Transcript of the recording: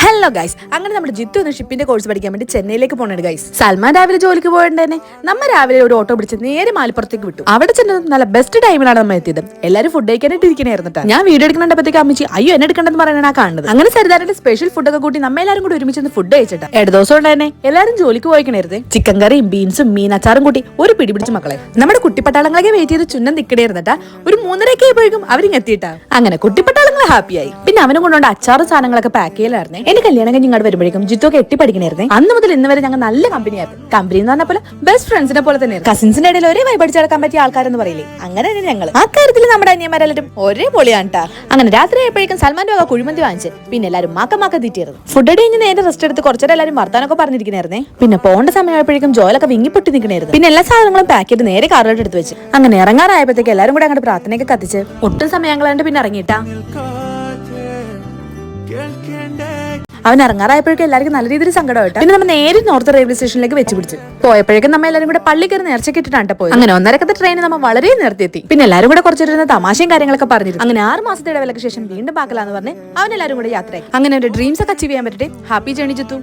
Hello guys, അങ്ങനെ നമ്മുടെ ജിത്തു എന്ന ഷിപ്പിന്റെ കോഴ്സ് പഠിക്കാൻ വേണ്ടി ചെന്നൈയിലേക്ക് പോകണുണ്ട് ഗൈസ്. സൽമാൻ രാവിലെ ജോലിക്ക് പോയിട്ട് തന്നെ നമ്മ രാവിലെ ഒരു ഓട്ടോ പിടിച്ച് നേരെ മാലപ്പുറത്തേക്ക് വിട്ടു. അവിടെ ചെന്നത് നല്ല ബെസ്റ്റ് ടൈമിലാണ് നമ്മൾ എത്തിയത്. എല്ലാവരും ഫുഡ് കഴിക്കാനായിട്ട് ഇരിക്കണായിരുന്നിട്ടാ. ഞാൻ വീഡിയോ എടുക്കണപ്പോഴത്തേക്ക് അമ്മച്ചി അയ്യോ എന്നെ എടുക്കണ്ടെന്ന് പറയാനാണ് കാണുന്നത്. അങ്ങനെ സരിതാരുടെ സ്പെഷ്യൽ ഫുഡൊക്കെ കൂട്ടി നമ്മ എല്ലാവരും കൂടി ഒരുമിച്ച് ഫുഡ് കഴിച്ചിട്ട് ഇട ദിവസം കൊണ്ട് തന്നെ എല്ലാവരും ജോലിക്ക് പോയിക്കണായിരുന്നു. ചിക്കൻ കറിയും ബീൻസും മീൻ അച്ചാറും കൂട്ടി ഒരു പിടി പിടിച്ച് മക്കളെ നമ്മുടെ കുട്ടിപ്പട്ടാളങ്ങളൊക്കെ വെയിറ്റ് ചെയ്ത് ചുന്നം നിൽക്കണായിരുന്നിട്ടാ. ഒരു 3:30 ആയപ്പോഴേക്കും അവരിങ്ങ് എത്തിയിട്ടാ. അങ്ങനെ കുട്ടിപ്പട്ടാളങ്ങൾ ഹാപ്പിയായി. പിന്നെ അവനും കൊണ്ടുകൊണ്ട് അച്ചാറും സാധനങ്ങളൊക്കെ പാക്ക് ചെയ്യലായിരുന്നേ. എന്റെ കല്യാണം കഴിഞ്ഞ് ഇങ്ങോട്ട് വരുമ്പോഴേക്കും ജിത്തൊക്കെ എട്ടി പഠിക്കണായിരുന്നേ. അന്ന് മുതൽ ഇന്ന് വരെ ഞങ്ങൾ നല്ല കമ്പനിയായിരുന്നു. കമ്പനി എന്ന് പറഞ്ഞ പോലെ ബെസ്റ്റ് ഫ്രണ്ട്സിനെ പോലെ തന്നെ കസിൻസിന്റെ ഇടയിൽ ഒരേ വൈബ് അടിച്ചടക്കാൻ പറ്റിയ ആൾക്കാരെന്ന് പറയില്ലേ, അങ്ങനെ തന്നെ ഞങ്ങൾ. ആ കാര്യത്തിൽ നമ്മുടെ അനിയന്മാരെല്ലാവരും ഒരേ പൊളിയാണ്ടാ. അങ്ങനെ രാത്രി ആയപ്പോഴേക്കും സൽമാന്റെ വക കുഴിമന്തി വാങ്ങിച്ച് പിന്നെ എല്ലാവരും മാക്ക തീറ്റിയായിരുന്നു. ഫുഡ് കഴിഞ്ഞ് നേരെ റെസ്റ്റ് എടുത്ത് കുറച്ചേരം എല്ലാവരും വർത്താനൊക്കെ പറഞ്ഞിരിക്കണായിരുന്നേ. പിന്നെ പോകേണ്ട സമയമായപ്പോഴേക്കും ജോലൊക്കെ വിങ്ങിപ്പൊട്ടി നിൽക്കണായിരുന്നു. പിന്നെ എല്ലാ സാധനങ്ങളും പാക്ക് ചെയ്ത് നേരെ കാറിലോട്ട് എടുത്ത് വെച്ച് അങ്ങനെ ഇറങ്ങാറായപ്പോഴത്തേക്ക് എല്ലാവരും കൂടെ അങ്ങോട്ട് പ്രാർത്ഥനയൊക്കെ കത്തിച്ച് ഒട്ടും സമയങ്ങളാണ്ട് പിന്നെ ഇറങ്ങിയിട്ടാ. അവൻ ഇറങ്ങാറായപ്പോഴേക്കും എല്ലാവർക്കും നല്ല രീതിയിൽ സങ്കടമായിട്ട് പിന്നെ നമ്മൾ നേരെ നോർത്ത് റെയിൽവേ സ്റ്റേഷനിലേക്ക് വെച്ച് പിടിച്ചു. പോയപ്പോഴേക്കും നമ്മൾ എല്ലാവരും കൂടെ പള്ളി കയറി നേർച്ചയ്ക്ക് ഇട്ടിട്ടാണ് പോയത്. അങ്ങനെ 1:30 ട്രെയിൻ നമ്മൾ വളരെ നേരത്തെത്തി. പിന്നെ എല്ലാവരും കൂടെ കുറച്ചിരുന്ന തമാശയും കാര്യങ്ങളൊക്കെ പറഞ്ഞിരുന്നു. അങ്ങനെ 6 മാസത്തെ ഇടവേളയ്ക്ക് ശേഷം വീണ്ടും പാക്കലാന്ന് പറഞ്ഞ് അവൻ എല്ലാവരും കൂടെ യാത്രയായി. അങ്ങനെ ഒരു ഡ്രീംസ് ഒക്കെ അച്ചീവ് ചെയ്യാൻ പറ്റട്ടെ. Happy journey Jithu.